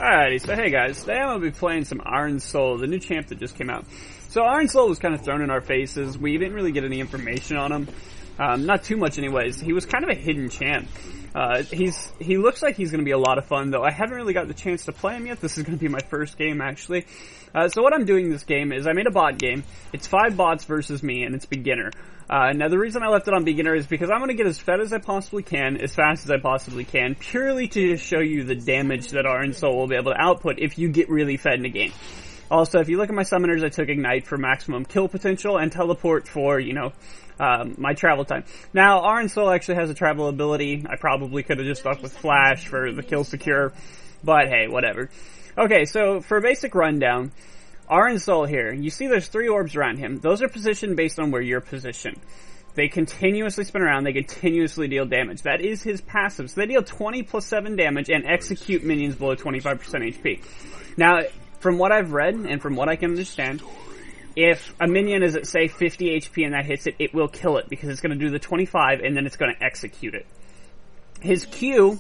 Alrighty, so hey guys, today I'm going to be playing some Aurelion Sol, the new champ that just came out. So Aurelion Sol was kind of thrown in our faces. We didn't really get any information on him. Not too much anyways. He was kind of a hidden champ. He looks like he's going to be a lot of fun, though I haven't really got the chance to play him yet. This is going to be my first game, actually. So what I'm doing in this game is I made a bot game. It's 5 bots versus me, and it's beginner. Now the reason I left it on beginner is because I'm going to get as fed as I possibly can, as fast as I possibly can, purely to just show you the damage that Aurelion Sol will be able to output if you get really fed in a game. Also, if you look at my summoners, I took Ignite for maximum kill potential and Teleport for, my travel time. Now, Aurelion Sol actually has a travel ability. I probably could have just stuck with Flash for the kill secure, but hey, whatever. Okay, so for a basic rundown, Aurelion Sol here, you see there's 3 orbs around him. Those are positioned based on where you're positioned. They continuously spin around, they continuously deal damage. That is his passive. So they deal 20 plus 7 damage and execute minions below 25% HP. Now, from what I've read and from what I can understand, if a minion is at, say, 50 HP and that hits it, it will kill it because it's going to do the 25 and then it's going to execute it. His Q,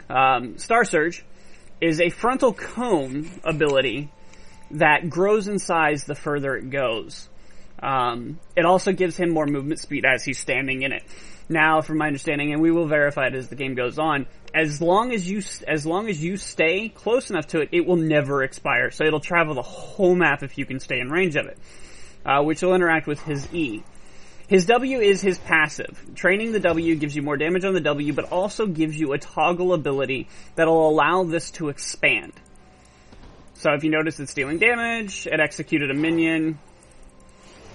Star Surge, is a frontal cone ability that grows in size the further it goes. It also gives him more movement speed as he's standing in it. Now, from my understanding, and we will verify it as the game goes on, as long as you stay close enough to it, it will never expire. So it'll travel the whole map if you can stay in range of it, which will interact with his E. His W is his passive. Training the W gives you more damage on the W, but also gives you a toggle ability that'll allow this to expand. So if you notice it's dealing damage, it executed a minion,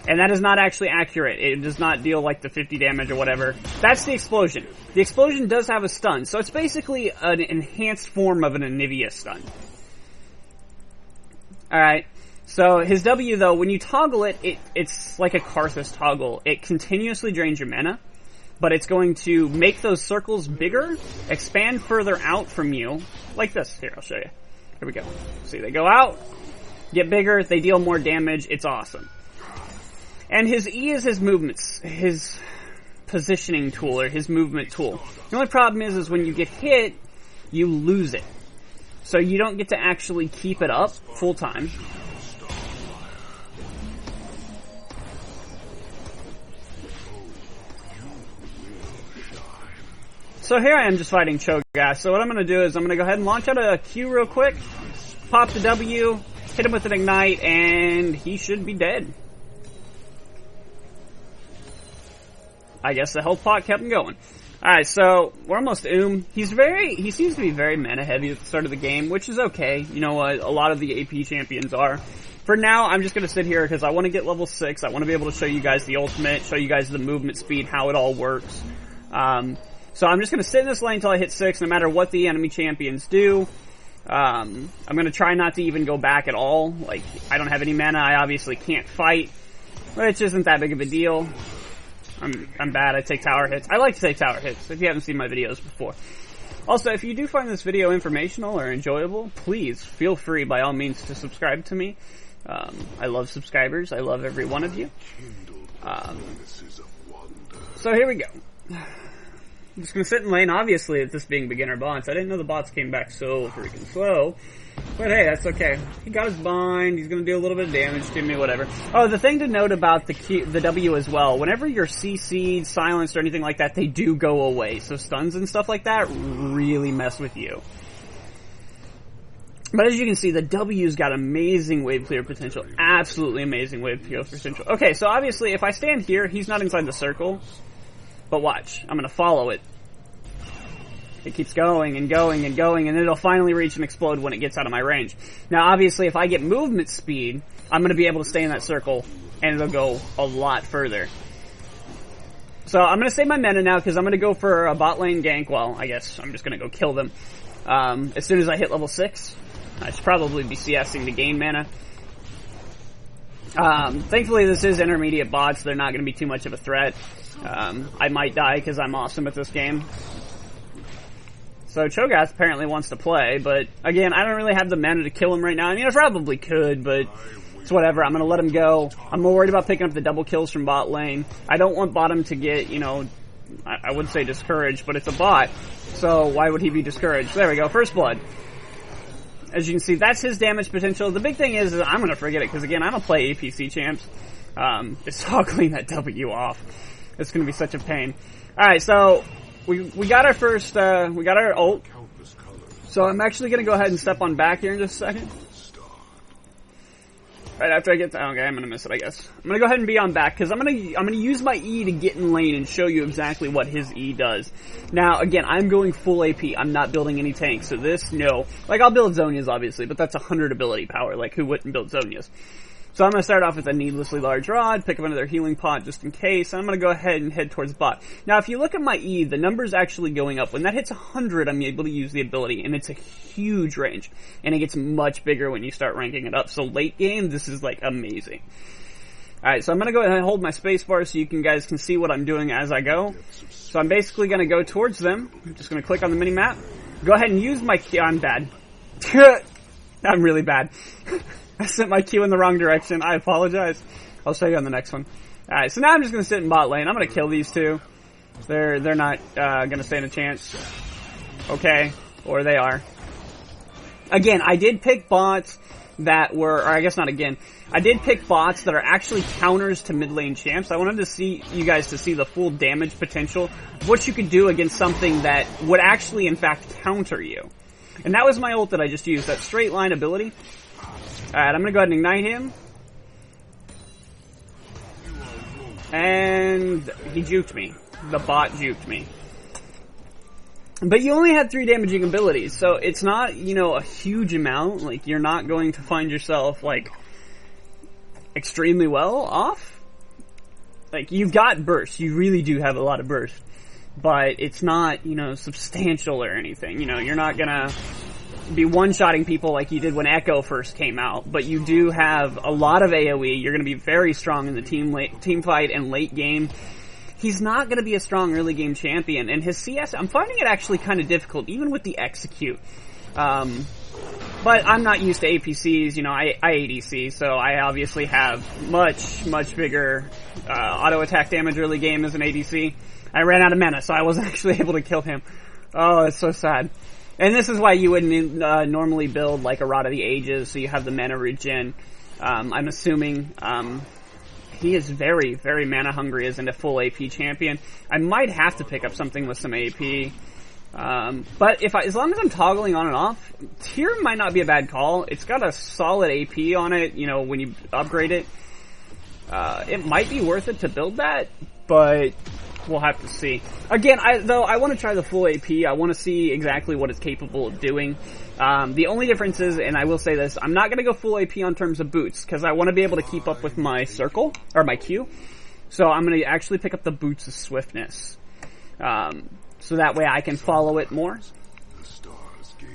and that is not actually accurate. It does not deal like the 50 damage or whatever. That's the explosion. The explosion does have a stun, so it's basically an enhanced form of an Anivia stun. Alright, so his W though, when you toggle it, it's like a Karthus toggle. It continuously drains your mana, but it's going to make those circles bigger, expand further out from you, like this. Here, I'll show you. Here we go. See, they go out, get bigger, they deal more damage, it's awesome. And his E is his movements, his positioning tool, or his movement tool. The only problem is when you get hit, you lose it. So you don't get to actually keep it up full time. So here I am just fighting Cho'Gath. So what I'm going to do is I'm going to go ahead and launch out a Q real quick, pop the W, hit him with an Ignite, and he should be dead. I guess the health pot kept him going. Alright, so we're almost he seems to be very mana heavy at the start of the game, which is okay. You know what, a lot of the AP champions are. For now, I'm just going to sit here because I want to get level 6. I want to be able to show you guys the ultimate, show you guys the movement speed, how it all works. So I'm just going to sit in this lane until I hit 6, no matter what the enemy champions do. I'm going to try not to even go back at all. Like, I don't have any mana, I obviously can't fight, which isn't that big of a deal. I'm bad, I take tower hits. I like to take tower hits, if you haven't seen my videos before. Also, if you do find this video informational or enjoyable, please feel free, by all means, to subscribe to me. I love subscribers, I love every one of you. So here we go. I'm just gonna sit in lane, obviously, with this being beginner bots. I didn't know the bots came back so freaking slow. But hey, that's okay. He got his bind, he's gonna do a little bit of damage to me, whatever. Oh, the thing to note about the W as well, whenever you're CC'd, silenced, or anything like that, they do go away. So stuns and stuff like that really mess with you. But as you can see, the W's got amazing wave clear potential. Absolutely amazing wave clear potential. Okay, so obviously, if I stand here, he's not inside the circle. But watch, I'm going to follow it. It keeps going and going and going, and it'll finally reach and explode when it gets out of my range. Now, obviously, if I get movement speed, I'm going to be able to stay in that circle, and it'll go a lot further. So I'm going to save my mana now, because I'm going to go for a bot lane gank. Well, I guess I'm just going to go kill them. As soon as I hit level 6, I should probably be CSing to gain mana. Thankfully, this is intermediate bots, so they're not going to be too much of a threat. I might die because I'm awesome at this game. So Cho'Gath apparently wants to play, but again, I don't really have the mana to kill him right now. I mean, I probably could, but it's whatever. I'm going to let him go. I'm more worried about picking up the double kills from bot lane. I don't want bottom to get, I would say discouraged, but it's a bot, so why would he be discouraged? There we go, first blood. As you can see, that's his damage potential. The big thing is I'm going to forget it, because again, I don't play APC champs. It's toggling that W off. It's going to be such a pain. Alright, so we got our first, we got our ult. So I'm actually going to go ahead and step on back here in just a second. Right after I get to, okay, I'm going to miss it, I guess. I'm going to go ahead and be on back, because I'm going to use my E to get in lane and show you exactly what his E does. Now, again, I'm going full AP. I'm not building any tanks, so this, no. Like, I'll build Zhonya's, obviously, but that's 100 ability power. Like, who wouldn't build Zhonya's? So I'm going to start off with a needlessly large rod, pick up another healing pot just in case, and I'm going to go ahead and head towards bot. Now, if you look at my E, the number's actually going up. When that hits 100, I'm able to use the ability, and it's a huge range. And it gets much bigger when you start ranking it up. So late game, this is, like, amazing. Alright, so I'm going to go ahead and hold my spacebar so you guys can see what I'm doing as I go. So I'm basically going to go towards them. I'm just going to click on the mini-map. Go ahead and use my Q. I'm bad. I'm really bad. I sent my Q in the wrong direction. I apologize. I'll show you on the next one. Alright, so now I'm just going to sit in bot lane. I'm going to kill these two. They're not going to stand a chance. Okay. Or they are. Again, I did pick bots that were, or I guess not again. I did pick bots that are actually counters to mid lane champs. I wanted to see you guys to see the full damage potential of what you could do against something that would actually, in fact, counter you. And that was my ult that I just used, that straight line ability. Alright, I'm going to go ahead and ignite him. And he juked me. The bot juked me. But you only had 3 damaging abilities, so it's not, you know, a huge amount. Like, you're not going to find yourself, like, extremely well off. Like, you've got burst. You really do have a lot of burst. But it's not, you know, substantial or anything. You know, you're not gonna be one-shotting people like you did when Echo first came out, but you do have a lot of AoE. You're going to be very strong in the team fight and late game. He's not going to be a strong early game champion, and his CS, I'm finding it actually kind of difficult, even with the execute. But I'm not used to APCs, you know, I ADC, so I obviously have much bigger auto attack damage early game as an ADC. I ran out of mana, so I wasn't actually able to kill him. Oh, it's so sad. And this is why you wouldn't normally build like a Rod of the Ages, so you have the mana regen. I'm assuming he is very mana hungry as in a full AP champion. I might have to pick up something with some AP. But as long as I'm toggling on and off, Tier might not be a bad call. It's got a solid AP on it, you know, when you upgrade it. It might be worth it to build that, but we'll have to see. Again, I want to try the full AP. I want to see exactly what it's capable of doing. The only difference is, and I will say this, I'm not going to go full AP on terms of boots, because I want to be able to keep up with my circle, or my Q. So I'm going to actually pick up the boots of swiftness. So that way I can follow it more.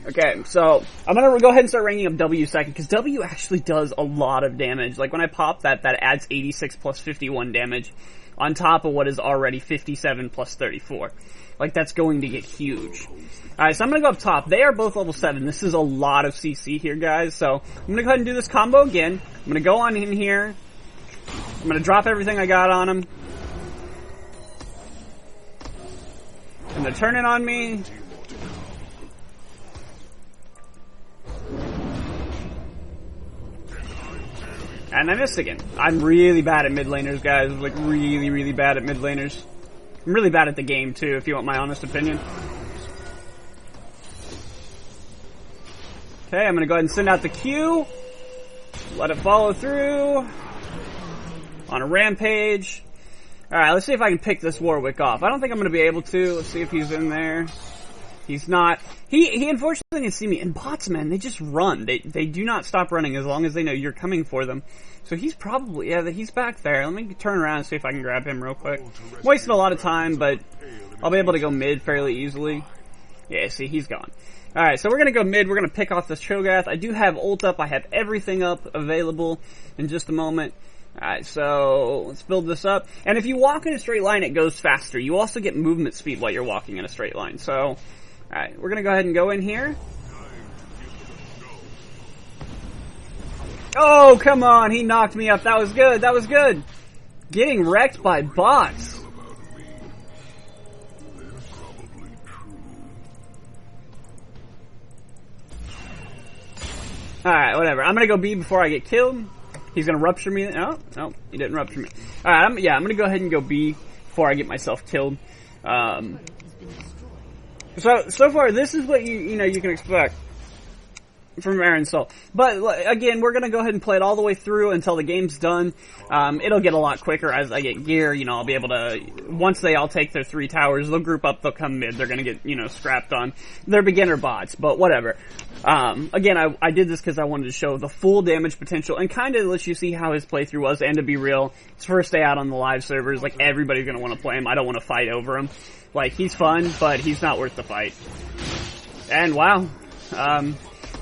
Okay, so I'm going to go ahead and start ranking up W second, because W actually does a lot of damage. Like when I pop that adds 86 plus 51 damage. On top of what is already 57 plus 34. Like, that's going to get huge. Alright, so I'm going to go up top. They are both level 7. This is a lot of CC here, guys. So, I'm going to go ahead and do this combo again. I'm going to go on in here. I'm going to drop everything I got on him. I'm going to turn it on me. And I missed again. I'm really bad at mid laners, guys. Like, really bad at mid laners. I'm really bad at the game, too, if you want my honest opinion. Okay, I'm gonna go ahead and send out the Q. Let it follow through. On a rampage. Alright, let's see if I can pick this Warwick off. I don't think I'm gonna be able to. Let's see if he's in there. He's not. He unfortunately didn't see me. And bots, man, they just run. They do not stop running as long as they know you're coming for them. So he's probably, yeah, he's back there. Let me turn around and see if I can grab him real quick. Wasted a lot of time, but I'll be able to go mid fairly easily. Yeah, see, he's gone. Alright, so we're going to go mid. We're going to pick off this Cho'Gath. I do have ult up. I have everything up available in just a moment. Alright, so let's build this up. And if you walk in a straight line, it goes faster. You also get movement speed while you're walking in a straight line. So, alright, we're going to go ahead and go in here. Oh, come on. He knocked me up. That was good. That was good. Getting wrecked by bots. Alright, whatever. I'm gonna go B before I get killed. He's gonna rupture me. No, he didn't rupture me. Alright, I'm gonna go ahead and go B before I get myself killed. So far, this is what you can expect from Aurelion Sol. But again, we're gonna go ahead and play it all the way through until the game's done. It'll get a lot quicker as I get gear. I'll be able to, once they all take their 3 towers, they'll group up, they'll come mid, they're gonna get, scrapped on. They're beginner bots, but whatever. Again, I did this because I wanted to show the full damage potential and kind of let you see how his playthrough was, and to be real, his first day out on the live servers, like, everybody's gonna want to play him. I don't want to fight over him. Like, he's fun, but he's not worth the fight. And wow.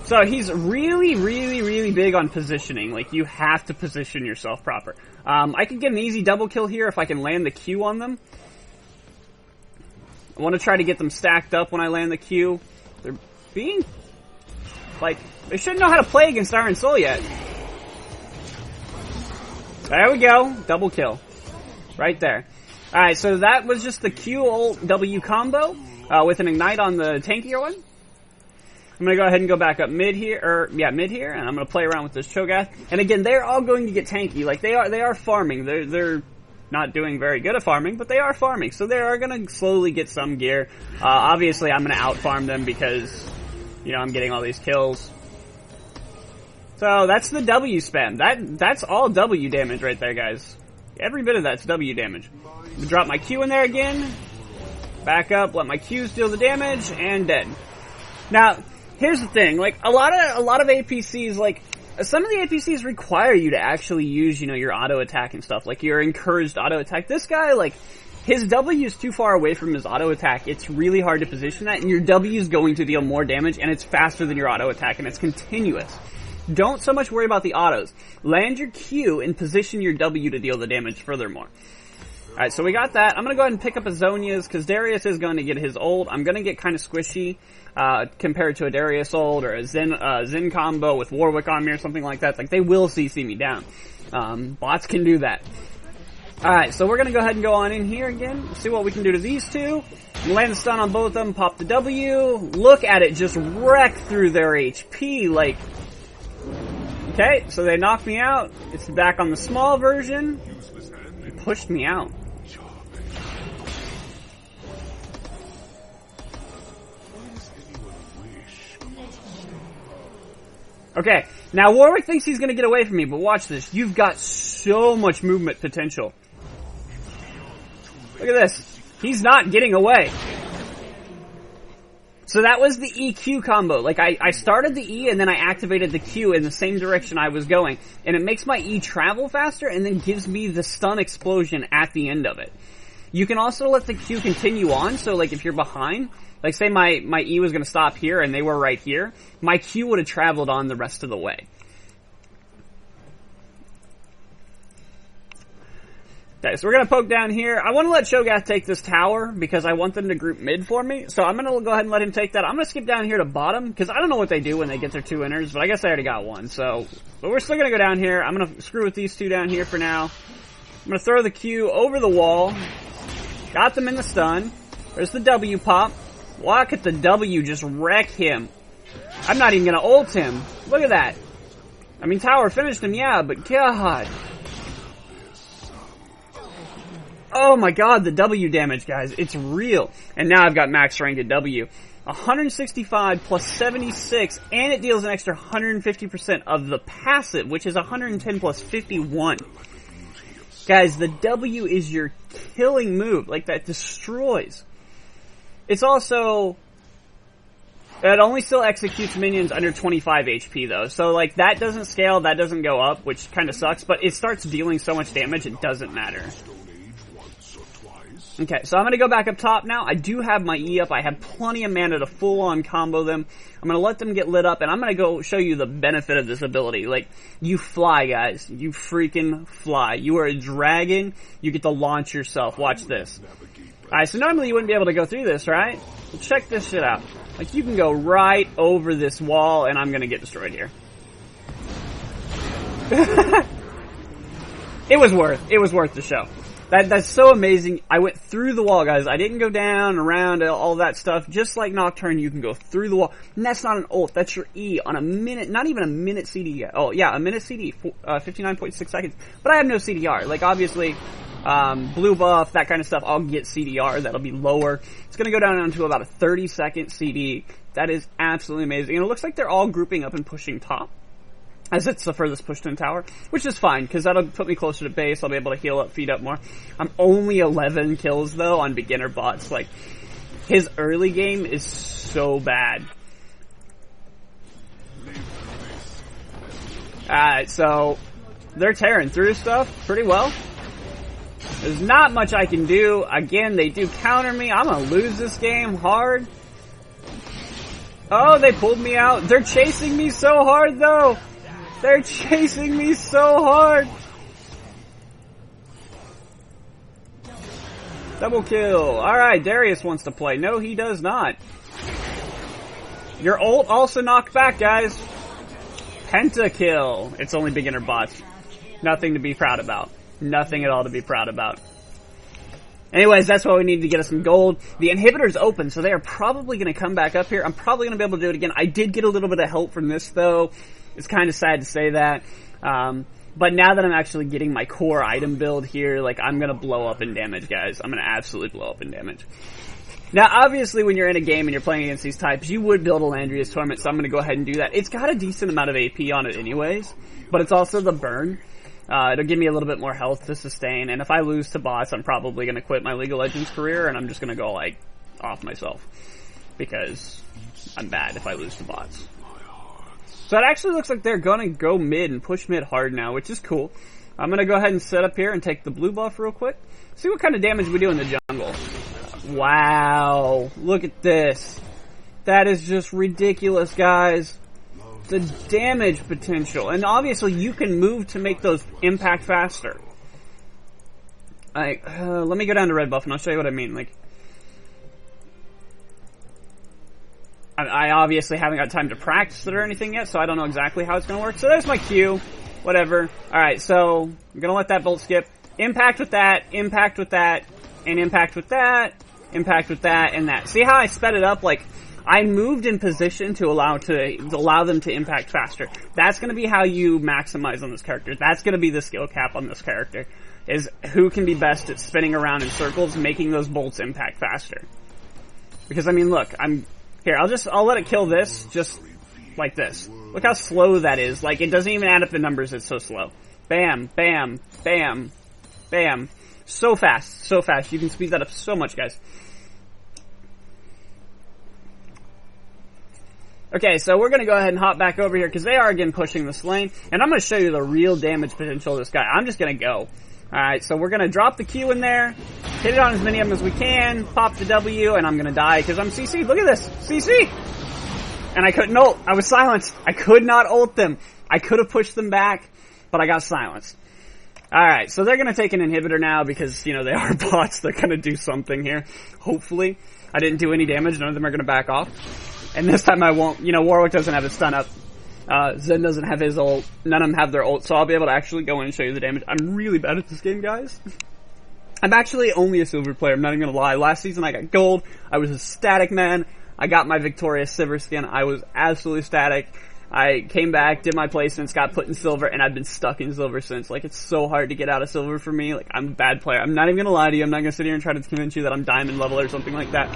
So he's really, really, really big on positioning. Like, you have to position yourself proper. I could get an easy double kill here if I can land the Q on them. I want to try to get them stacked up when I land the Q. They're being, like, they shouldn't know how to play against Aurelion Sol yet. There we go. Double kill. Right there. Alright, so that was just the Q ult W combo, with an ignite on the tankier one. I'm gonna go ahead and go back up mid here, mid here, and I'm gonna play around with this Cho'Gath. And again, they're all going to get tanky. Like, they are farming. They're not doing very good at farming, but they are farming. So they are gonna slowly get some gear. Obviously, I'm gonna out-farm them because, I'm getting all these kills. So that's the W spam. That's all W damage right there, guys. Every bit of that's W damage. I'm gonna drop my Q in there again. Back up, let my Qs deal the damage, and dead. Now, here's the thing, like, a lot of APCs, like, some of the APCs require you to actually use, your auto attack and stuff, like your encouraged auto attack. This guy, like, his W is too far away from his auto attack. It's really hard to position that, and your W is going to deal more damage, and it's faster than your auto attack, and it's continuous. Don't so much worry about the autos. Land your Q and position your W to deal the damage furthermore. Alright, so we got that. I'm going to go ahead and pick up a Zhonya's, because Darius is going to get his ult. I'm going to get kind of squishy, compared to a Darius ult, or a Zen combo with Warwick on me, or something like that. Like, they will CC me down. Bots can do that. Alright, so we're going to go ahead and go on in here again, see what we can do to these two. Land the stun on both of them, pop the W. Look at it just wreck through their HP, like... Okay, so they knocked me out. It's back on the small version. It pushed me out. Okay, now Warwick thinks he's going to get away from me, but watch this. You've got so much movement potential. Look at this. He's not getting away. So that was the EQ combo. Like, I started the E and then I activated the Q in the same direction I was going. And it makes my E travel faster and then gives me the stun explosion at the end of it. You can also let the Q continue on, so like if you're behind, like say my E was going to stop here and they were right here, my Q would have traveled on the rest of the way. Okay, so we're going to poke down here. I want to let Cho'Gath take this tower because I want them to group mid for me. So I'm going to go ahead and let him take that. I'm going to skip down here to bottom because I don't know what they do when they get their 2 inners, but I guess I already got one. But we're still going to go down here. I'm going to screw with these 2 down here for now. I'm going to throw the Q over the wall. Got them in the stun. There's the W pop. Look at the W just wreck him. I'm not even going to ult him. Look at that. I mean, tower finished him, yeah, but God. Oh my god, the W damage, guys. It's real. And now I've got max rank at W. 165 plus 76, and it deals an extra 150% of the passive, which is 110 plus 51. Guys, the W is your killing move. Like, that destroys. It's also... It only still executes minions under 25 HP, though. So, like, that doesn't scale, that doesn't go up, which kind of sucks, but it starts dealing so much damage, it doesn't matter. Okay, so I'm going to go back up top now. I do have my E up. I have plenty of mana to full-on combo them. I'm going to let them get lit up, and I'm going to go show you the benefit of this ability. Like, you fly, guys. You freaking fly. You are a dragon. You get to launch yourself. Watch this. Alright, so normally you wouldn't be able to go through this, right? Well, check this shit out. Like, you can go right over this wall, and I'm going to get destroyed here. It was worth the show. That's so amazing. I went through the wall, guys. I didn't go down, around, all that stuff. Just like Nocturne, you can go through the wall. And that's not an ult. That's your E on a minute, not even a minute CD. Oh, yeah, a minute CD, 59.6 seconds. But I have no CDR. Like, obviously, blue buff, that kind of stuff, I'll get CDR. That'll be lower. It's going to go down to about a 30-second CD. That is absolutely amazing. And it looks like they're all grouping up and pushing top, as it's the furthest pushed in tower, which is fine, because that'll put me closer to base. I'll be able to heal up, feed up more. I'm only 11 kills, though, on beginner bots. Like, his early game is so bad. Alright, so they're tearing through stuff pretty well. There's not much I can do. Again, they do counter me. I'm gonna lose this game hard. Oh, they pulled me out. They're chasing me so hard, though. They're chasing me so hard. Double kill. Alright, Darius wants to play. No, he does not. Your ult also knocked back, guys. Pentakill. It's only beginner bots. Nothing to be proud about. Nothing at all to be proud about. Anyways, that's why we need to get us some gold. The inhibitor's open, so they are probably going to come back up here. I'm probably going to be able to do it again. I did get a little bit of help from this, though. It's kind of sad to say that. But now that I'm actually getting my core item build here, like, I'm going to blow up in damage, guys. I'm going to absolutely blow up in damage. Now, obviously, when you're in a game and you're playing against these types, you would build a Landria's Torment, so I'm going to go ahead and do that. It's got a decent amount of AP on it anyways, but it's also the burn. It'll give me a little bit more health to sustain, and if I lose to bots, I'm probably going to quit my League of Legends career, and I'm just going to go, like, off myself. Because I'm bad if I lose to bots. So it actually looks like they're going to go mid and push mid hard now, which is cool. I'm going to go ahead and set up here and take the blue buff real quick. See what kind of damage we do in the jungle. Wow. Look at this. That is just ridiculous, guys. The damage potential. And obviously you can move to make those impact faster. Like, let me go down to red buff and I'll show you what I mean. Like, I obviously haven't got time to practice it or anything yet, so I don't know exactly how it's going to work. So there's my Q. Whatever. Alright, so I'm going to let that bolt skip. Impact with that, impact with that, and impact with that, impact with that, and that. See how I sped it up? Like, I moved in position to allow them to impact faster. That's going to be how you maximize on this character. That's going to be the skill cap on this character, is who can be best at spinning around in circles, making those bolts impact faster. Because, I mean, look, here, I'll let it kill this, just like this. Look how slow that is. Like, it doesn't even add up the numbers, it's so slow. Bam, bam, bam, bam. So fast, so fast. You can speed that up so much, guys. Okay, so we're going to go ahead and hop back over here, because they are, again, pushing this lane. And I'm going to show you the real damage potential of this guy. I'm just going to go. Alright, so we're going to drop the Q in there, hit it on as many of them as we can, pop the W, and I'm going to die because I'm CC. Look at this. CC! And I couldn't ult. I was silenced. I could not ult them. I could have pushed them back, but I got silenced. Alright, so they're going to take an inhibitor now because, you know, they are bots. They're going to do something here. Hopefully. I didn't do any damage. None of them are going to back off. And this time I won't. You know, Warwick doesn't have his stun up. Zen doesn't have his ult. None of them have their ult, so I'll be able to actually go in and show you the damage. I'm really bad at this game, guys. I'm actually only a silver player, I'm not even gonna lie. Last season I got gold. I was a static man. I got my victorious silver skin. I was absolutely static. I came back, did my placements, got put in silver, and I've been stuck in silver since. Like, it's so hard to get out of silver for me. Like, I'm a bad player. I'm not even gonna lie to you. I'm not gonna sit here and try to convince you that I'm diamond level or something like that.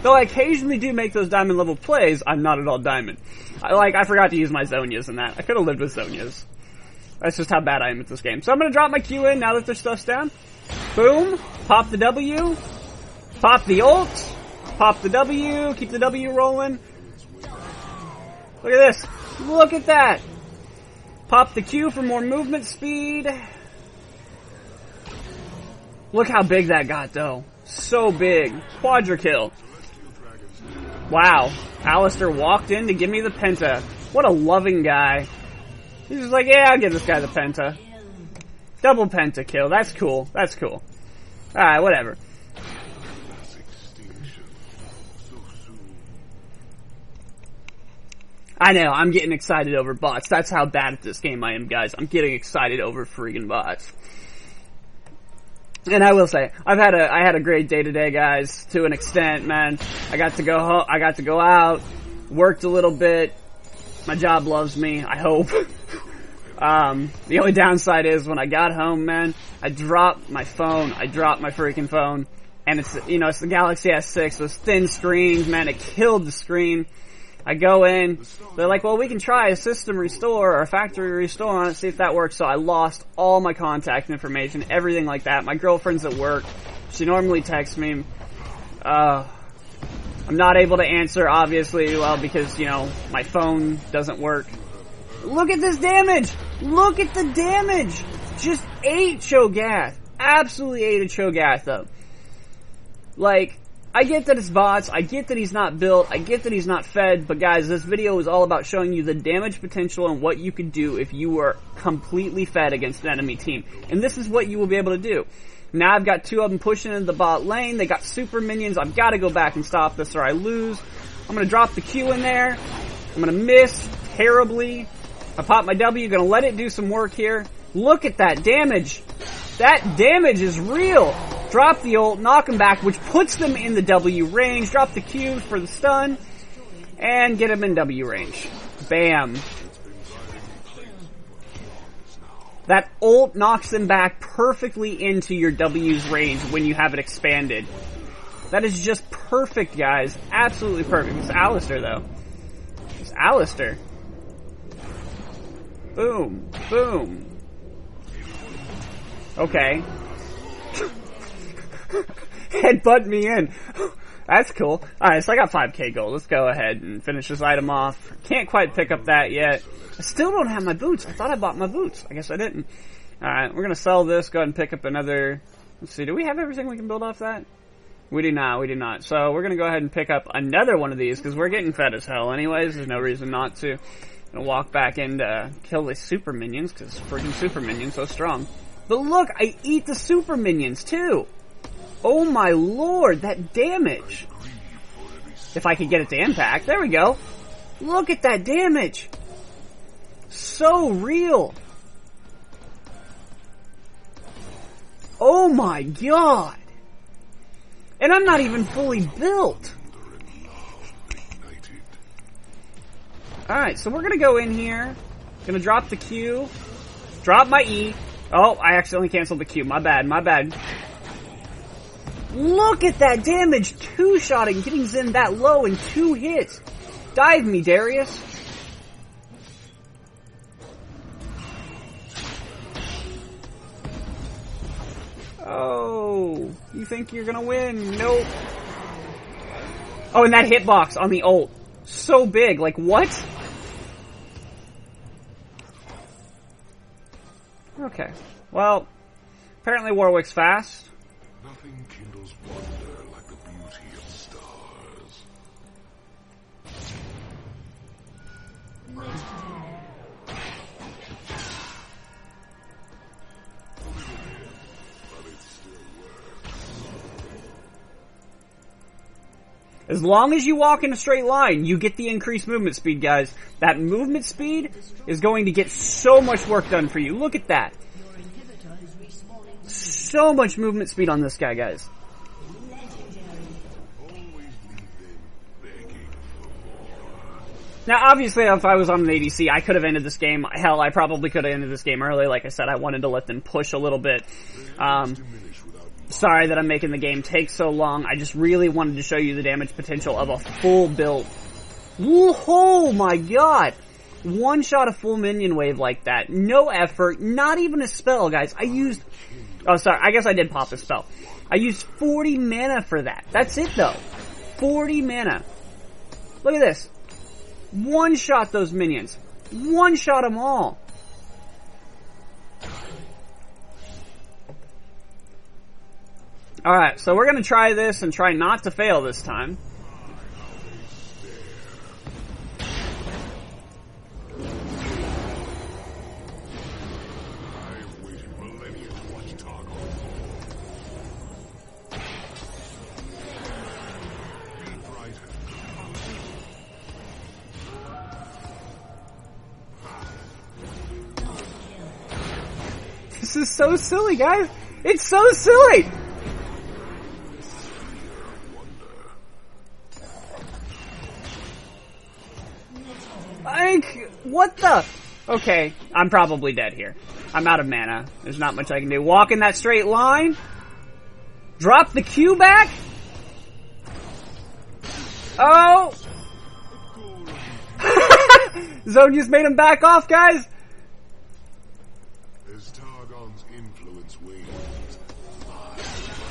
Though I occasionally do make those diamond level plays, I'm not at all diamond. I forgot to use my Zonias in that. I could have lived with Zonias. That's just how bad I am at this game. So I'm gonna drop my Q in now that their stuff's down. Boom. Pop the W. Pop the ult. Pop the W. Keep the W rolling. Look at this. Look at that! Pop the Q for more movement speed. Look how big that got, though. So big. Quadra kill. Wow. Alistair walked in to give me the penta. What a loving guy. He's just like, yeah, I'll give this guy the penta. Double penta kill. That's cool. That's cool. Alright, whatever. I know, I'm getting excited over bots. That's how bad at this game I am, guys. I'm getting excited over freaking bots. And I will say, I had a great day today, guys, to an extent, man. I got to go out, worked a little bit. My job loves me, I hope. The only downside is when I got home, man, I dropped my freaking phone. And it's the Galaxy S6, those thin screens, man, it killed the screen. I go in, they're like, well, we can try a system restore or a factory restore on it, see if that works. So I lost all my contact information, everything like that. My girlfriend's at work. She normally texts me. I'm not able to answer, obviously, well, because, my phone doesn't work. Look at this damage! Look at the damage! Just ate Cho'Gath. Absolutely ate a Cho'Gath, though. Like, I get that it's bots, I get that he's not built, I get that he's not fed, but guys, this video is all about showing you the damage potential and what you could do if you were completely fed against an enemy team. And this is what you will be able to do. Now I've got two of them pushing into the bot lane, they got super minions, I've got to go back and stop this or I lose. I'm going to drop the Q in there, I'm going to miss terribly. I pop my W, going to let it do some work here. Look at that damage. That damage is real. Drop the ult, knock him back, which puts them in the W range. Drop the Q for the stun, and get him in W range. Bam. That ult knocks them back perfectly into your W's range when you have it expanded. That is just perfect, guys. Absolutely perfect. It's Alistar, though. It's Alistar. Boom. Boom. Okay. Headbutt me in. That's cool. Alright, so I got 5k gold. Let's go ahead and finish this item off. Can't quite pick up that yet. I still don't have my boots. I thought I bought my boots. I guess I didn't. Alright, we're gonna sell this. Go ahead and pick up another... Let's see, do we have everything we can build off that? We do not, we do not. So we're gonna go ahead and pick up another one of these, because we're getting fed as hell anyways. There's no reason not to. Gonna walk back in to kill the super minions, because freaking super minions so strong. But look, I eat the super minions too! Oh my lord, that damage! If I could get it to impact, there we go! Look at that damage! So real! Oh my god! And I'm not even fully built! Alright, so we're gonna go in here, gonna drop the Q, drop my E. Oh, I accidentally canceled the Q, my bad, my bad. Look at that damage! Two-shotting, getting Zen that low in 2 hits. Dive me, Darius. Oh, you think you're gonna win? Nope. Oh, and that hitbox on the ult. So big, like what? Okay, well, apparently Warwick's fast. Nothing kindles wonder like the beauty of stars. As long as you walk in a straight line, you get the increased movement speed, guys. That movement speed is going to get so much work done for you. Look at that. So much movement speed on this guy, guys. Now, obviously, if I was on an ADC, I could have ended this game. Hell, I probably could have ended this game early. Like I said, I wanted to let them push a little bit. Sorry that I'm making the game take so long. I just really wanted to show you the damage potential of a full build. Oh my god! One shot a full minion wave like that. No effort. Not even a spell, guys. I used... Oh, sorry. I guess I did pop a spell. I used 40 mana for that. That's it, though. 40 mana. Look at this. One shot those minions. One shot them all. Alright, so we're going to try this and try not to fail this time. This is so silly, guys. It's so silly! Like, what the? Okay, I'm probably dead here. I'm out of mana. There's not much I can do. Walk in that straight line. Drop the Q back. Oh! Zone just made him back off, guys! As Targon's influence wanes,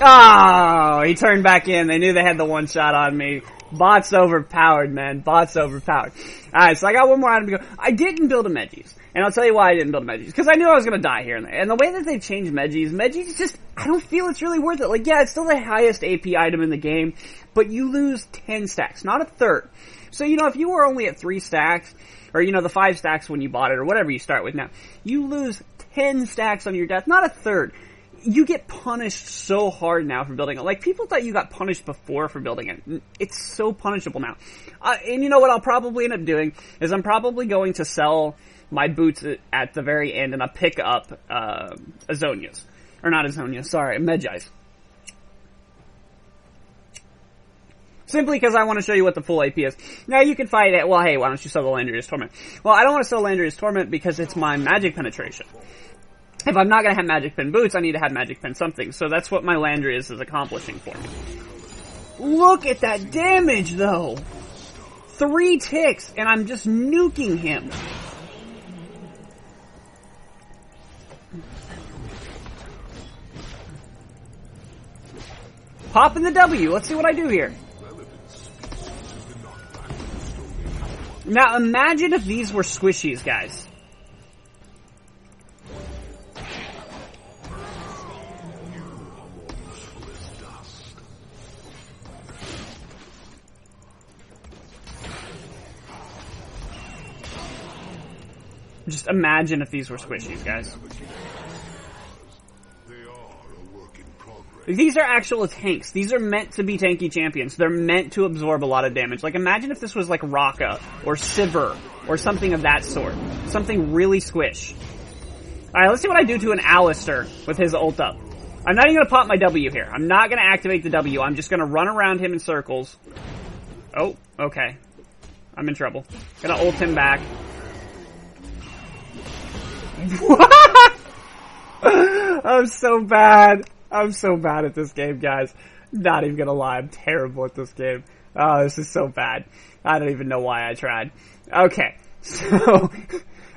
Oh, he turned back in. They knew they had the one shot on me. Bot's overpowered, man. Bot's overpowered. Alright, so I got one more item to go. I didn't build a Medgies. And I'll tell you why I didn't build a Medgies. Because I knew I was going to die here and there. And the way that they've changed Medgies just, I don't feel it's really worth it. Like, yeah, it's still the highest AP item in the game, but you lose 10 stacks, not a third. So, you know, if you were only at 3 stacks, or, you know, the 5 stacks when you bought it, or whatever you start with now, you lose 10 stacks on your death, not a third. You get punished so hard now for building it. Like, people thought you got punished before for building it. It's so punishable now. And you know what I'll probably end up doing is I'm probably going to sell my boots at the very end and I'll pick up, Azonias. Or not Azonias, sorry, Medgies. Simply because I want to show you what the full AP is. Now you can fight it, well hey, why don't you sell the Landria's Torment? Well, I don't want to sell Landria's Torment because it's my magic penetration. If I'm not going to have Magic Pen boots, I need to have Magic Pen something. So that's what my Landria's is accomplishing for me. Look at that damage, though! 3 ticks, and I'm just nuking him. Pop in the W. Let's see what I do here. Now, imagine if these were squishies, guys. Just imagine if these were squishies, guys. These are actual tanks. These are meant to be tanky champions. They're meant to absorb a lot of damage. Like, imagine if this was like Raka, or Sivir, or something of that sort. Something really squish. Alright, let's see what I do to an Alistair with his ult up. I'm not even gonna pop my W here. I'm not gonna activate the W. I'm just gonna run around him in circles. Oh, okay. I'm in trouble. Gonna ult him back. I'm so bad. I'm so bad at this game, guys. Not even gonna lie, I'm terrible at this game. Oh, this is so bad. I don't even know why I tried. Okay, so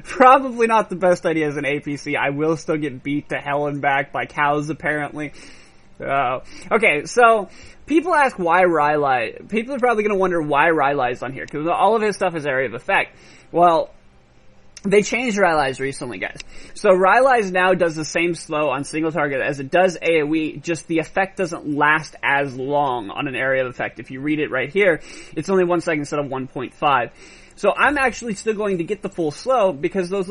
probably not the best idea as an APC. I will still get beat to hell and back by cows, apparently. Okay, so people ask why Rylai. People are probably gonna wonder why Rylai's on here, because all of his stuff is area of effect. Well, they changed Rylai's recently, guys. So Rylai's now does the same slow on single target as it does AoE, just the effect doesn't last as long on an area of effect. If you read it right here, it's only 1 second instead of 1.5. So I'm actually still going to get the full slow because those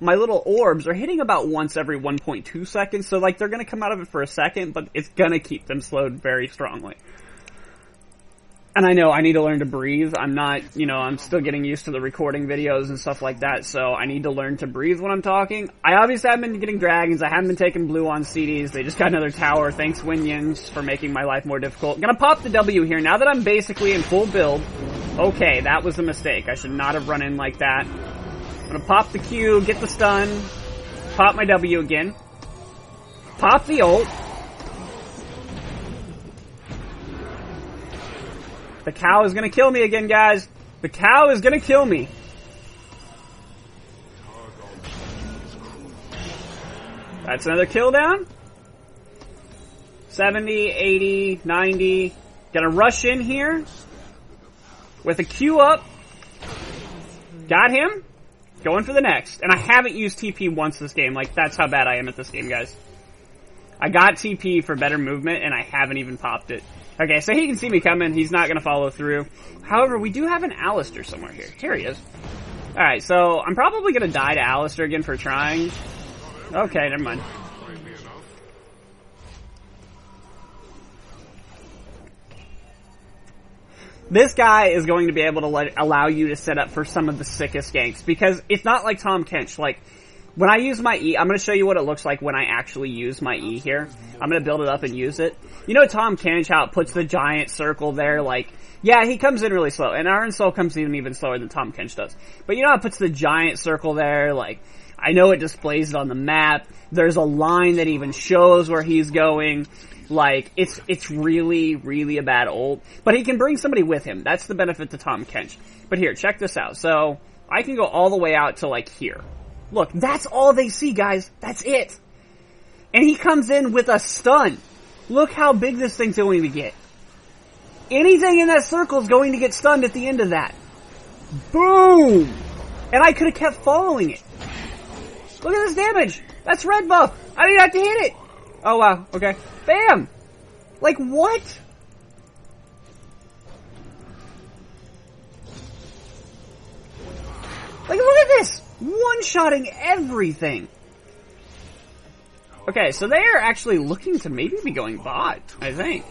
my little orbs are hitting about once every 1.2 seconds. So like they're gonna come out of it for a second, but it's gonna keep them slowed very strongly. And I know I need to learn to breathe. I'm not, I'm still getting used to the recording videos and stuff like that, so I need to learn to breathe when I'm talking. I obviously haven't been getting dragons. I haven't been taking blue on CDs. They just got another tower. Thanks, Winions, for making my life more difficult. Gonna pop the W here. Now that I'm basically in full build. Okay, that was a mistake. I should not have run in like that. I'm gonna pop the Q, get the stun, pop my W again. Pop the ult. The cow is gonna kill me again, guys. The cow is gonna kill me. That's another kill down. 70, 80, 90. Gonna rush in here. With a Q up. Got him. Going for the next. And I haven't used TP once this game. Like, that's how bad I am at this game, guys. I got TP for better movement, and I haven't even popped it. Okay, so he can see me coming. He's not going to follow through. However, we do have an Alistair somewhere here. Here he is. Alright, so I'm probably going to die to Alistair again for trying. Okay, never mind. This guy is going to be able to allow you to set up for some of the sickest ganks. Because it's not like Tom Kench. Like, When I use my E, I'm going to show you what it looks like when I actually use my E here. I'm going to build it up and use it. You know Tom Kench, how it puts the giant circle there, like, yeah, he comes in really slow, and Iron Soul comes in even slower than Tom Kench does. But you know how it puts the giant circle there, like, I know it displays it on the map, there's a line that even shows where he's going, like, it's really, really a bad ult. But he can bring somebody with him, that's the benefit to Tom Kench. But here, check this out, so, I can go all the way out to, like, here. Look, that's all they see, guys. That's it. And he comes in with a stun. Look how big this thing's going to get. Anything in that circle is going to get stunned at the end of that. Boom! And I could have kept following it. Look at this damage. That's red buff. I didn't have to hit it. Oh, wow. Okay. Bam! Like, what? Like, look at this! One-shotting everything! Okay, so they are actually looking to maybe be going bot, I think.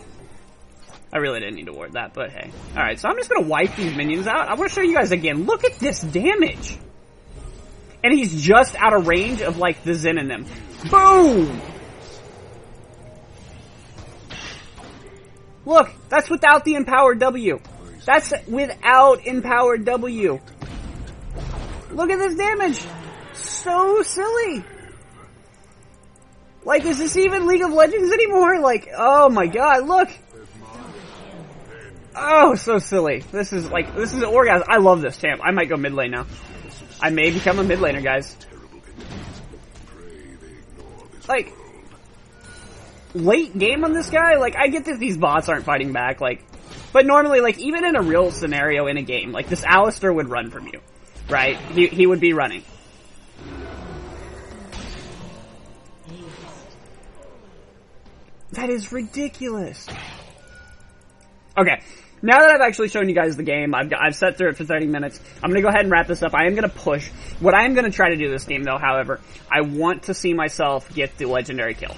I really didn't need to ward that, but hey. Alright, so I'm just gonna wipe these minions out. I want to show you guys again. Look at this damage! And he's just out of range of, like, the Zen in them. Boom! Look, that's without the empowered W. That's without empowered W. Look at this damage! So silly! Like, is this even League of Legends anymore? Like, oh my god, look! Oh, so silly. This is an orgasm. I love this champ. I might go mid lane now. I may become a mid laner, guys. Like, late game on this guy? Like, I get that these bots aren't fighting back, like, but normally, like, even in a real scenario in a game, like, this Alistar would run from you. Right? He would be running. That is ridiculous. Okay. Now that I've actually shown you guys the game, I've sat through it for 30 minutes. I'm gonna go ahead and wrap this up. I am gonna push. What I am gonna try to do this game, though, however, I want to see myself get the legendary kill.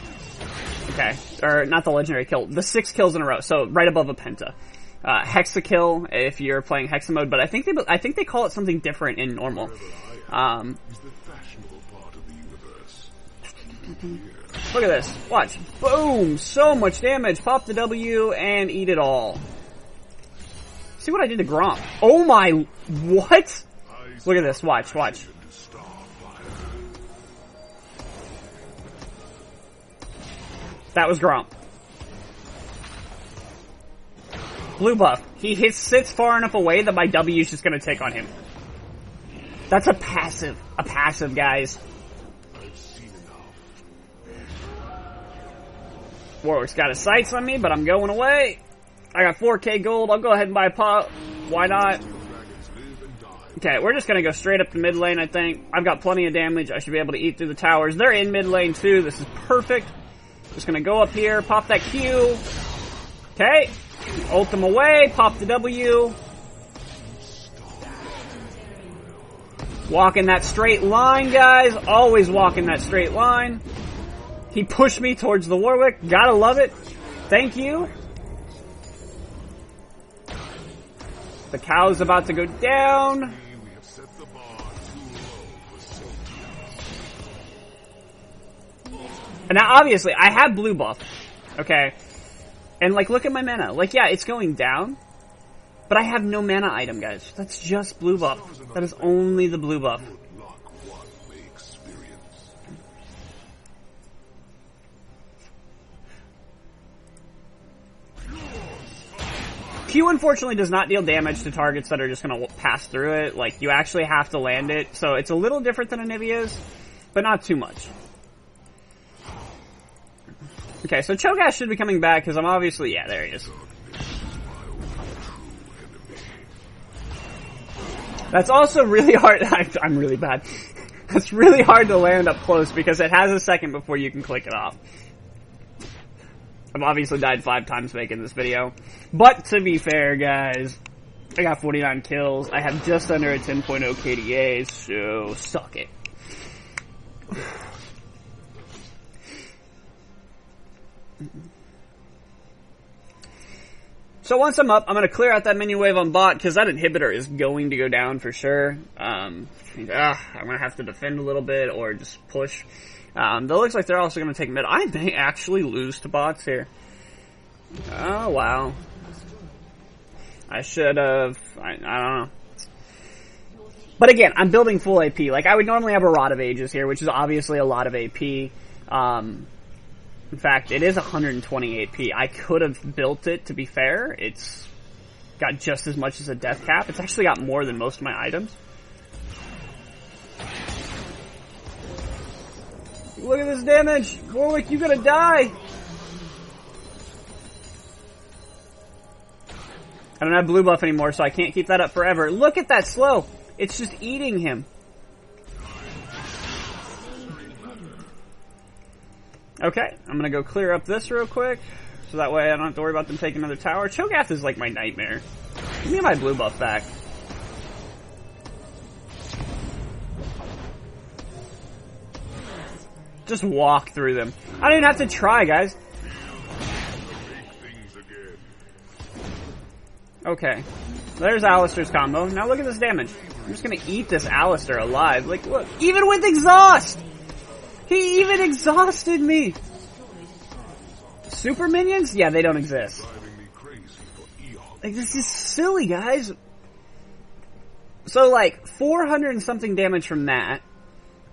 Okay. Or, not the legendary kill. The 6 kills in a row. So, right above a penta. Hexa kill if you're playing Hexa mode, but I think they call it something different in normal. Look at this. Watch. Boom! So much damage. Pop the W and eat it all. See what I did to Gromp. Oh my... What? Look at this. Watch. Watch. That was Gromp. Blue buff. He sits far enough away that my W is just gonna take on him. That's a passive. A passive, guys. Warwick's got his sights on me, but I'm going away. I got 4k gold. I'll go ahead and buy a pop. Why not? Okay, we're just gonna go straight up to mid lane, I think. I've got plenty of damage. I should be able to eat through the towers. They're in mid lane, too. This is perfect. Just gonna go up here, pop that Q. Okay. Ult them away, pop the W. Walking that straight line, guys. Always walking that straight line. He pushed me towards the Warwick. Gotta love it. Thank you. The cow's about to go down. And now, obviously, I have blue buff. Okay. And, like, look at my mana. Like, yeah, it's going down. But I have no mana item, guys. That's just blue buff. That is only the blue buff. Q, unfortunately, does not deal damage to targets that are just going to pass through it. Like, you actually have to land it. So, it's a little different than Anivia's, but not too much. Okay, so Cho'Gath should be coming back, because I'm obviously... Yeah, there he is. That's also really hard... I'm really bad. That's really hard to land up close, because it has a second before you can click it off. I've obviously died 5 times making this video. But, to be fair, guys, I got 49 kills. I have just under a 10.0 KDA, so suck it. So once I'm up, I'm going to clear out that minion wave on bot, because that inhibitor is going to go down for sure. I'm going to have to defend a little bit, or just push. That looks like they're also going to take mid. I may actually lose to bots here. Oh, wow. I should have. I don't know. But again, I'm building full AP. Like, I would normally have a Rod of Ages here, which is obviously a lot of AP. In fact, it is 120 AP. I could have built it, to be fair. It's got just as much as a death cap. It's actually got more than most of my items. Look at this damage! Warwick, you gonna die! I don't have blue buff anymore, so I can't keep that up forever. Look at that slow! It's just eating him. Okay, I'm gonna go clear up this real quick, so that way I don't have to worry about them taking another tower. Cho'Gath is like my nightmare. Give me my blue buff back. Just walk through them. I don't even have to try, guys. Okay. There's Alistar's combo. Now look at this damage. I'm just gonna eat this Alistar alive. Like, look. Even with exhaust! He even exhausted me! Super minions? Yeah, they don't exist. Like, this is silly, guys. So, like, 400 and something damage from that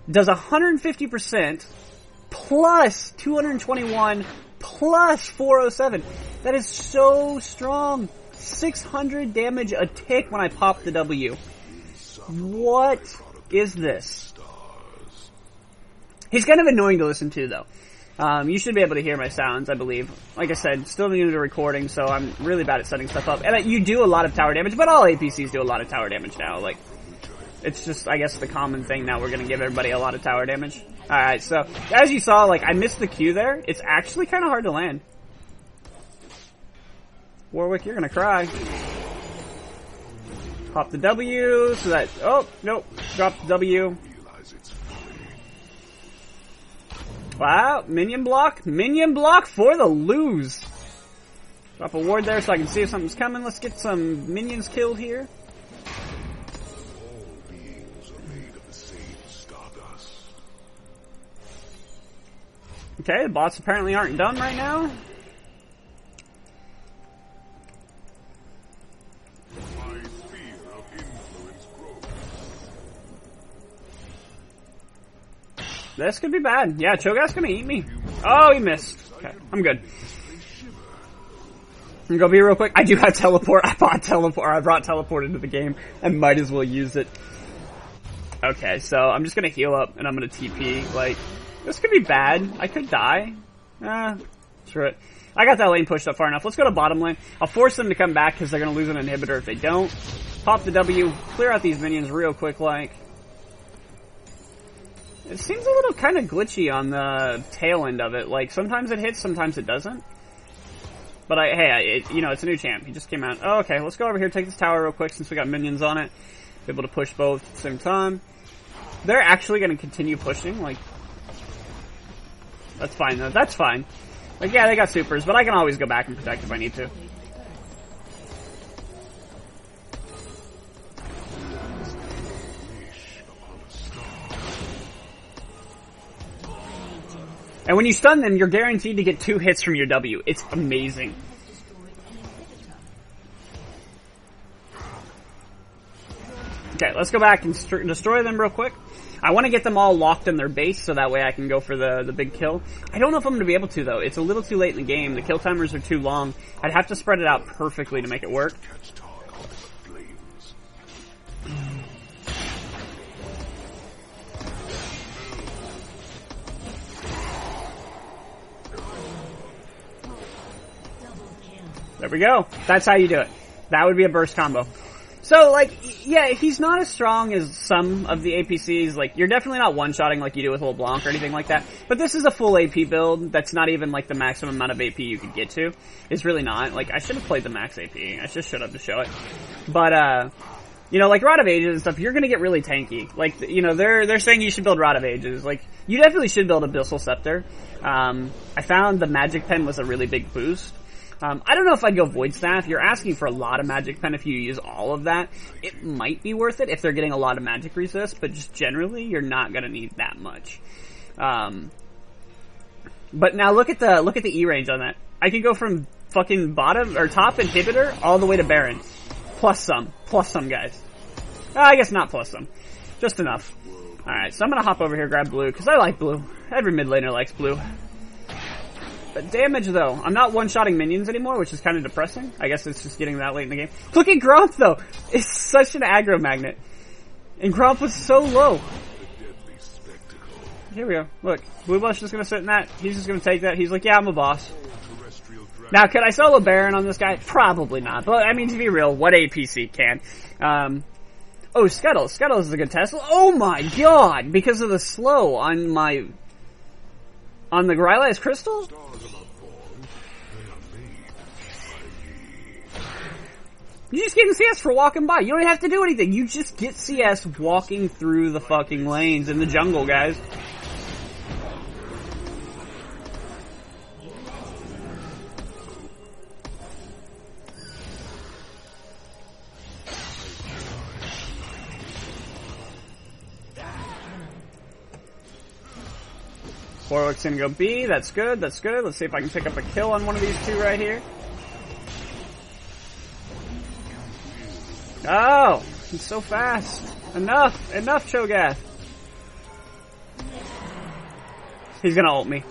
does 150% plus 221 plus 407. That is so strong. 600 damage a tick when I pop the W. What is this? He's kind of annoying to listen to, though. You should be able to hear my sounds, I believe. Like I said, still new to recording, so I'm really bad at setting stuff up. And you do a lot of tower damage, but all APCs do a lot of tower damage now. Like, it's just, I guess, the common thing now. We're going to give everybody a lot of tower damage. Alright, so, as you saw, like, I missed the Q there. It's actually kind of hard to land. Warwick, you're going to cry. Pop the W, so that... Oh, nope. Drop the W. Wow, minion block. Minion block for the lose. Drop a ward there so I can see if something's coming. Let's get some minions killed here. All beings are made of the same stardust. Okay, the bots apparently aren't done right now. My sphere of influence grows. This could be bad. Yeah, Cho'Gath's gonna eat me. Oh, he missed. Okay, I'm good. I'm gonna go be real quick. I do have teleport. I brought teleport into the game. I might as well use it. Okay, so I'm just gonna heal up and I'm gonna TP. Like, this could be bad. I could die. Screw it. I got that lane pushed up far enough. Let's go to bottom lane. I'll force them to come back because they're gonna lose an inhibitor if they don't. Pop the W. Clear out these minions real quick, like. It seems a little kind of glitchy on the tail end of it. Like, sometimes it hits, sometimes it doesn't. But you know, it's a new champ. He just came out. Oh, okay, let's go over here, take this tower real quick since we got minions on it. Be able to push both at the same time. They're actually going to continue pushing, like... That's fine, though. That's fine. Like, yeah, they got supers, but I can always go back and protect if I need to. And when you stun them, you're guaranteed to get 2 hits from your W. It's amazing. Okay, let's go back and destroy them real quick. I want to get them all locked in their base so that way I can go for the big kill. I don't know if I'm going to be able to, though. It's a little too late in the game. The kill timers are too long. I'd have to spread it out perfectly to make it work. There we go. That's how you do it. That would be a burst combo. So, like, yeah, he's not as strong as some of the APCs. Like, you're definitely not one-shotting like you do with LeBlanc or anything like that. But this is a full AP build. That's not even, like, the maximum amount of AP you could get to. It's really not. Like, I should have played the max AP. I just should have to show it. But, you know, like, Rod of Ages and stuff, you're gonna get really tanky. Like, you know, they're saying you should build Rod of Ages. Like, you definitely should build Abyssal Scepter. I found the Magic Pen was a really big boost. I don't know if I'd go Void Staff. You're asking for a lot of magic pen if you use all of that. It might be worth it if they're getting a lot of magic resist, but just generally, you're not gonna need that much. But now look at the E range on that. I could go from fucking bottom or top inhibitor all the way to Baron. Plus some guys. I guess not plus some. Just enough. Alright, so I'm gonna hop over here, grab blue, because I like blue. Every mid laner likes blue. But damage, though. I'm not one-shotting minions anymore, which is kind of depressing. I guess it's just getting that late in the game. Look at Gromp, though! It's such an aggro magnet. And Gromp was so low. Here we go. Look, Blue Buff's just gonna sit in that. He's just gonna take that. He's like, yeah, I'm a boss. Now, could I solo Baron on this guy? Probably not. But, I mean, to be real, what APC can? Oh, Scuttle. Scuttle is a good test. Oh my god! Because of the slow on my... on the Rylai's Crystal? You just get CS for walking by. You don't have to do anything. You just get CS walking through the fucking lanes in the jungle, guys. Warwick's gonna go B. That's good. That's good. Let's see if I can pick up a kill on one of these two right here. Oh, he's so fast. Enough, Cho'Gath. He's gonna ult me.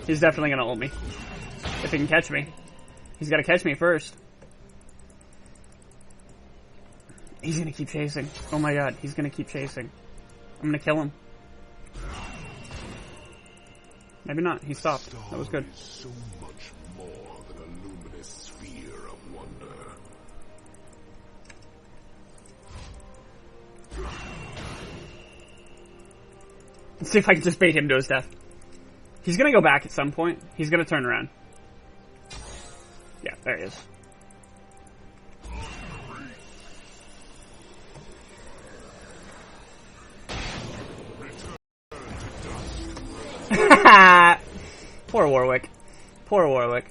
He's definitely gonna ult me. If he can catch me. He's gotta catch me first. He's gonna keep chasing. Oh my god, he's gonna keep chasing. I'm gonna kill him. Maybe not. He stopped. That was good. So much more than a luminous sphere of wonder. Let's see if I can just bait him to his death. He's gonna go back at some point. He's gonna turn around. Yeah, there he is. Poor Warwick. Poor Warwick.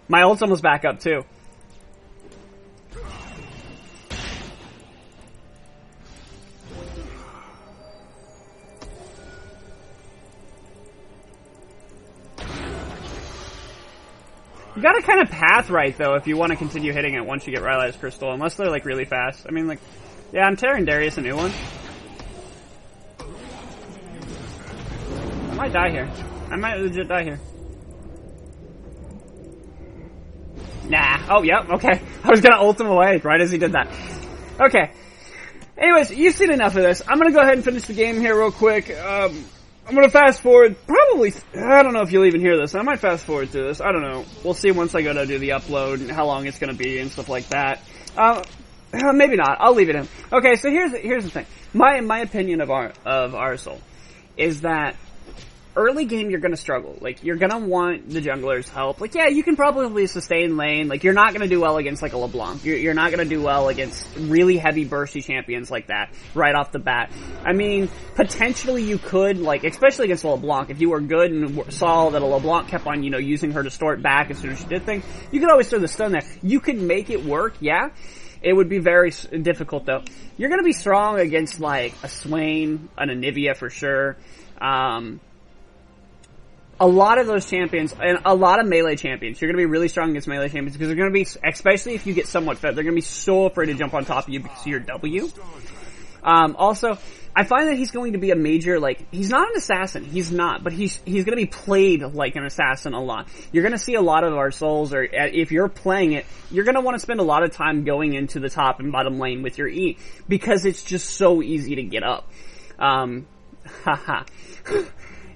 My ult's almost back up too. You gotta kind of path right though if you want to continue hitting it once you get Rylai's Crystal, unless they're like really fast. I mean, like, yeah, I'm tearing Darius a new one. I might die here. I might legit die here. Nah. Oh, yep. Okay. I was gonna ult him away right as he did that. Okay. Anyways, you've seen enough of this. I'm gonna go ahead and finish the game here real quick. I'm gonna fast forward. Probably, I don't know if you'll even hear this. I might fast forward through this. I don't know. We'll see once I go to do the upload and how long it's gonna be and stuff like that. Maybe not. I'll leave it in. Okay, so here's the thing. My opinion of Aurelion is that early game, you're gonna struggle. Like, you're gonna want the jungler's help. Like, yeah, you can probably sustain lane. Like, you're not gonna do well against, like, a LeBlanc. You're not gonna do well against really heavy bursty champions like that right off the bat. I mean, potentially you could, like, especially against a LeBlanc, if you were good and saw that a LeBlanc kept on, you know, using her to distort back as soon as she did things, you could always throw the stun there. You could make it work, yeah. It would be very difficult, though. You're gonna be strong against, like, a Swain, an Anivia for sure. A lot of those champions, and a lot of melee champions, you're going to be really strong against melee champions because they're going to be, especially if you get somewhat fed, they're going to be so afraid to jump on top of you because of your W. Also, I find that he's going to be a major, like, he's not an assassin, he's not, but he's going to be played like an assassin a lot. You're going to see a lot of our souls, or if you're playing it, you're going to want to spend a lot of time going into the top and bottom lane with your E, because it's just so easy to get up. Haha.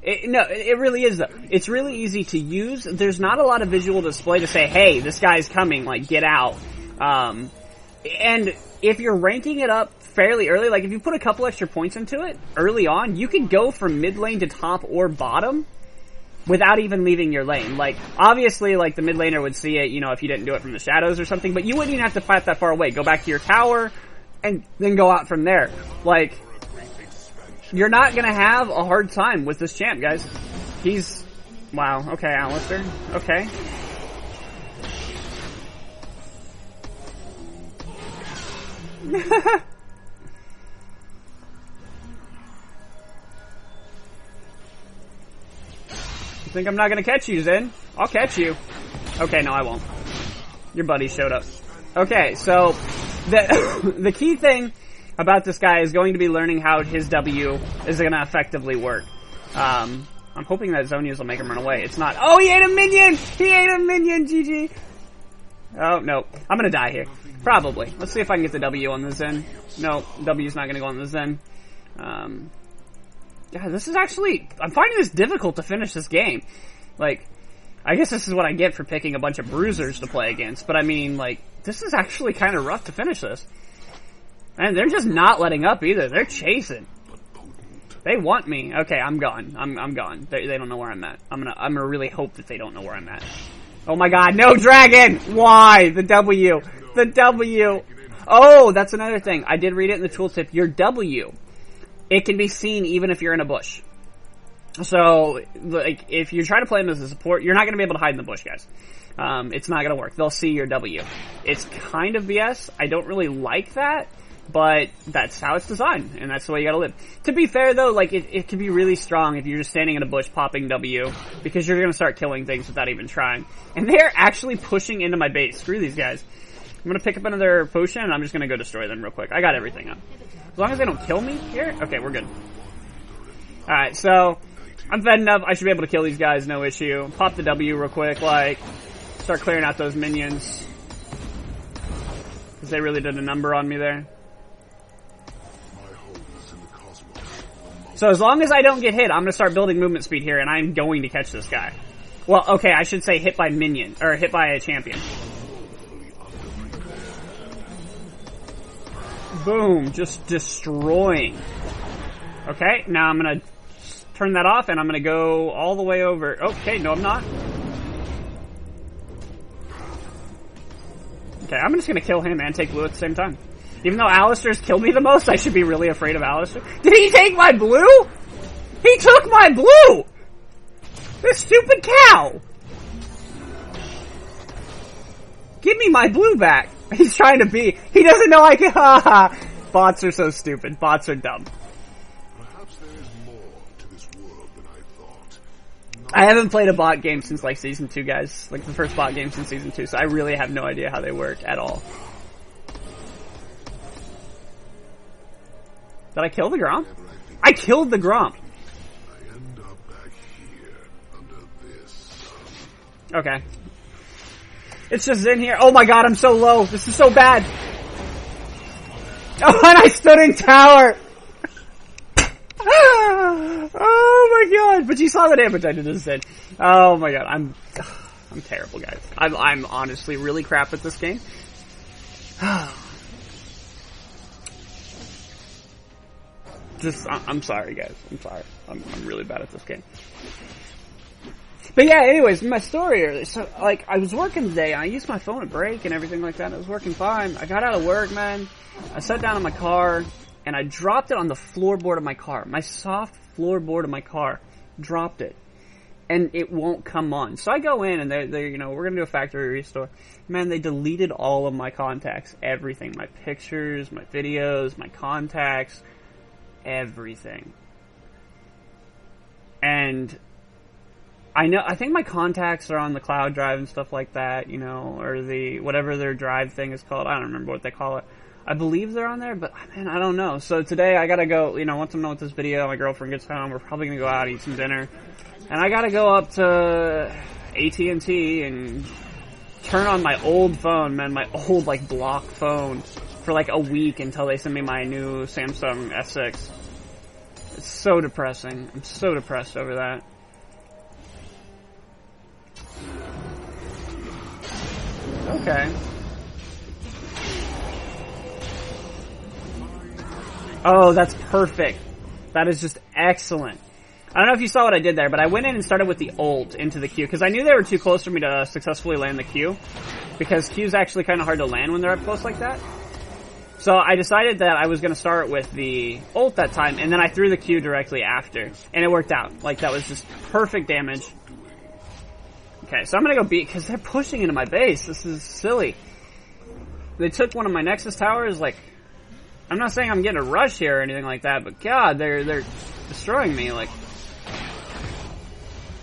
It really is though. It's really easy to use. There's not a lot of visual display to say, hey, this guy's coming, like, get out. And if you're ranking it up fairly early, like, if you put a couple extra points into it early on, you can go from mid lane to top or bottom without even leaving your lane. Like, obviously, like, the mid laner would see it, you know, if you didn't do it from the shadows or something, but you wouldn't even have to fight that far away. Go back to your tower, and then go out from there. Like, you're not gonna have a hard time with this champ, guys. He's Wow, okay, Alistair. Okay. You think I'm not gonna catch you, Zen? I'll catch you. Okay, no, I won't. Your buddy showed up. Okay, so the key thing about this guy is going to be learning how his W is going to effectively work. I'm hoping that Zonias will make him run away. It's not. Oh, he ate a minion! He ate a minion, GG! Oh, no. I'm going to die here. Probably. Let's see if I can get the W on the Zen. No, W's not going to go on the Zen. Yeah, this is actually... I'm finding this difficult to finish this game. Like, I guess this is what I get for picking a bunch of bruisers to play against. But I mean, like, this is actually kind of rough to finish this. And they're just not letting up either. They're chasing. They want me. Okay, I'm gone. I'm gone. They don't know where I'm at. I'm gonna really hope that they don't know where I'm at. Oh my god, no dragon! Why? The W. The W. Oh, that's another thing. I did read it in the tooltip. Your W, it can be seen even if you're in a bush. So, like, if you're trying to play him as a support, you're not going to be able to hide in the bush, guys. It's not going to work. They'll see your W. It's kind of BS. I don't really like that, but that's how it's designed, and that's the way you got to live. To be fair, though, like, it can be really strong if you're just standing in a bush popping W, because you're going to start killing things without even trying. And they're actually pushing into my base. Screw these guys. I'm going to pick up another potion, and I'm just going to go destroy them real quick. I got everything up. As long as they don't kill me here, okay, we're good. Alright, so I'm fed enough. I should be able to kill these guys, no issue. Pop the W real quick, like, start clearing out those minions. Because they really did a number on me there. So as long as I don't get hit, I'm going to start building movement speed here, and I'm going to catch this guy. Well, okay, I should say hit by minion, or hit by a champion. Boom, just destroying. Okay, now I'm going to turn that off, and I'm going to go all the way over. Okay, no, I'm not. Okay, I'm just going to kill him and take blue at the same time. Even though Alistair's killed me the most, I should be really afraid of Alistair. Did he take my blue? He took my blue! This stupid cow! Give me my blue back! He's trying to be... He doesn't know I can... Haha! Bots are so stupid. Bots are dumb. Perhaps there is more to this world than I thought. I haven't played a bot game since, like, Season 2, guys. Like, the first bot game since Season 2, so I really have no idea how they work at all. Did I kill the Grom? I killed the Grom! I end up back here under this. Okay. It's just in here. Oh my god, I'm so low. This is so bad. Oh, and I stood in tower! Oh my god. But you saw the damage I did to Sid. Oh my god. I'm terrible, guys. I'm honestly really crap at this game. I'm sorry, guys. I'm sorry. I'm really bad at this game. But yeah, anyways, my story earlier. So, like, I was working today, and I used my phone at break and everything like that, and it was working fine. I got out of work, man. I sat down in my car, and I dropped it on the floorboard of my car. My soft floorboard of my car. Dropped it. And it won't come on. So I go in, and they're you know, we're gonna do a factory restore. Man, they deleted all of my contacts. Everything. My pictures, my videos, my contacts. Everything. And I think my contacts are on the cloud drive and stuff like that, you know, or the, whatever their drive thing is called. I don't remember what they call it. I believe they're on there, but man, I don't know. So today I gotta go, you know, once I'm done with this video, my girlfriend gets home, we're probably gonna go out, eat some dinner. And I gotta go up to AT&T and turn on my old phone, man, my old, like, block phone for like a week until they send me my new Samsung S6. It's so depressing. I'm so depressed over that. Okay. Oh, that's perfect. That is just excellent. I don't know if you saw what I did there, but I went in and started with the ult into the Q, because I knew they were too close for me to successfully land the Q, because Q's actually kind of hard to land when they're up close like that. So I decided that I was going to start with the ult that time, and then I threw the Q directly after, and it worked out. Like, that was just perfect damage. Okay, so I'm gonna go beat, because they're pushing into my base. This is silly. They took one of my Nexus towers, like, I'm not saying I'm getting a rush here or anything like that, but God, they're destroying me, like,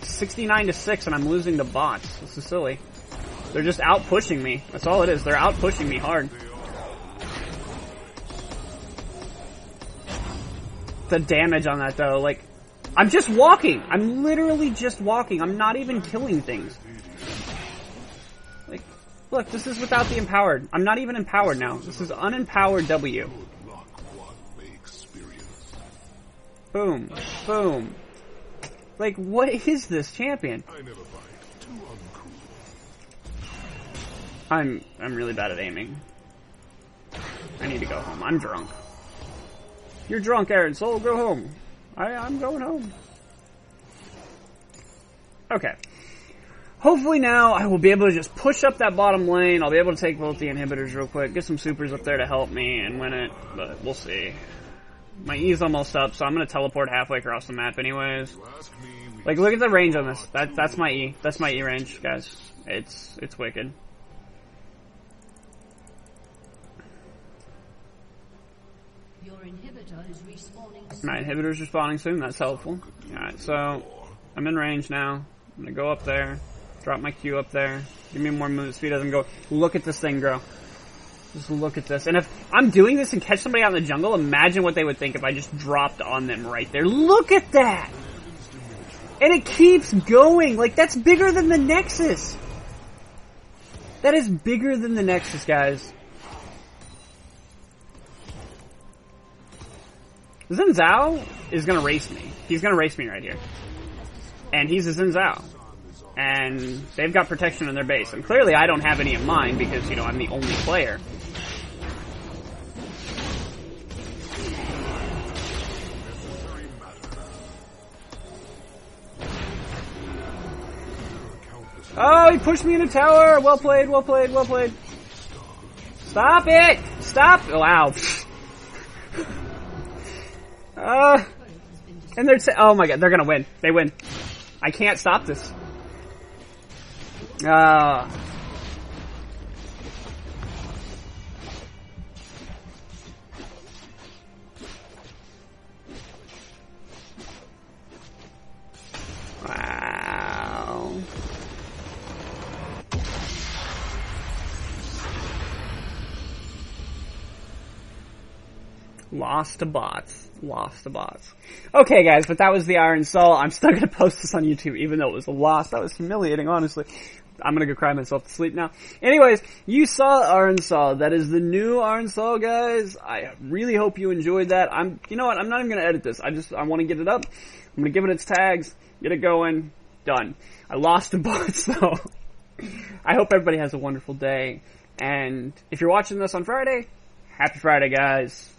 69-6, and I'm losing to bots. This is silly. They're just out-pushing me. That's all it is. They're out-pushing me hard. The damage on that, though, like, I'm just walking. I'm literally just walking. I'm not even killing things. Like, look, this is without the empowered. I'm not even empowered now. This is unempowered W. Boom. Boom. Like, what is this champion? I'm really bad at aiming. I need to go home. I'm drunk. You're drunk, Aurelion Sol. Go home. I'm going home. Okay. Hopefully now I will be able to just push up that bottom lane. I'll be able to take both the inhibitors real quick. Get some supers up there to help me and win it. But we'll see. My E's almost up, so I'm going to teleport halfway across the map anyways. Like, look at the range on this. That's my E. That's my E range, guys. It's wicked. My inhibitor's respawning soon, that's helpful. Alright, so I'm in range now. I'm gonna go up there, drop my Q up there, give me more move speed as I go. Look at this thing grow. Just look at this. And if I'm doing this and catch somebody out in the jungle, imagine what they would think if I just dropped on them right there. Look at that! And it keeps going! Like, that's bigger than the Nexus! That is bigger than the Nexus, guys. Xin Zhao is gonna race me. He's gonna race me right here. And he's a Xin Zhao. And they've got protection in their base. And clearly I don't have any of mine because, you know, I'm the only player. Oh, he pushed me in a tower! Well played, well played, well played. Stop it! Stop! Oh, wow. And they're oh my god, they're gonna win. They win. I can't stop this. Wow. Lost to bots. Lost to bots. Okay, guys, but that was the Aurelion Sol. I'm still gonna post this on YouTube, even though it was a loss. That was humiliating, honestly. I'm gonna go cry myself to sleep now. Anyways, you saw Aurelion Sol. That is the new Aurelion Sol, guys. I really hope you enjoyed that. You know what? I'm not even gonna edit this. I want to get it up. I'm gonna give it its tags, get it going, done. I lost to bots, though. I hope everybody has a wonderful day. And if you're watching this on Friday, happy Friday, guys.